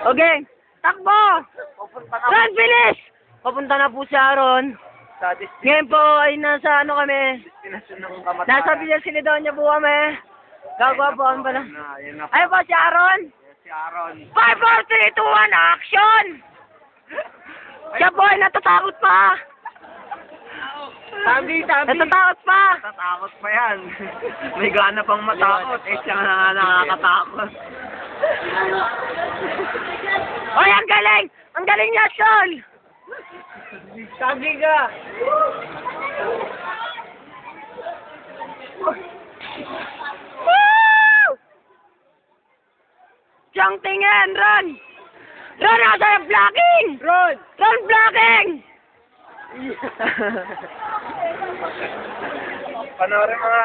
Okay, takbo! Pupunta na Ron, bilis! Papunta na po si Aaron. sa Ngayon po ay nasa ano kami. destination ng kamatayan. Nasa Villa Silidonia po kami. Gagawa po kami pala. Ayun na po. Ayun po si Aaron. Si Aaron. 5, 4, 3, 2, 1, action! Siya po ay natatakot pa. Tabi. Natatakot pa. Natatakot pa yan. May gana pang matakot. Eh, siya nga nakakatakot. Oy, ang galing! Ang galing niya, Sol! Sabi ka. Woo! Siyang tingin, Ron! Ron, nasa yung blocking! Ron! Ron, blocking! Panoorin mga.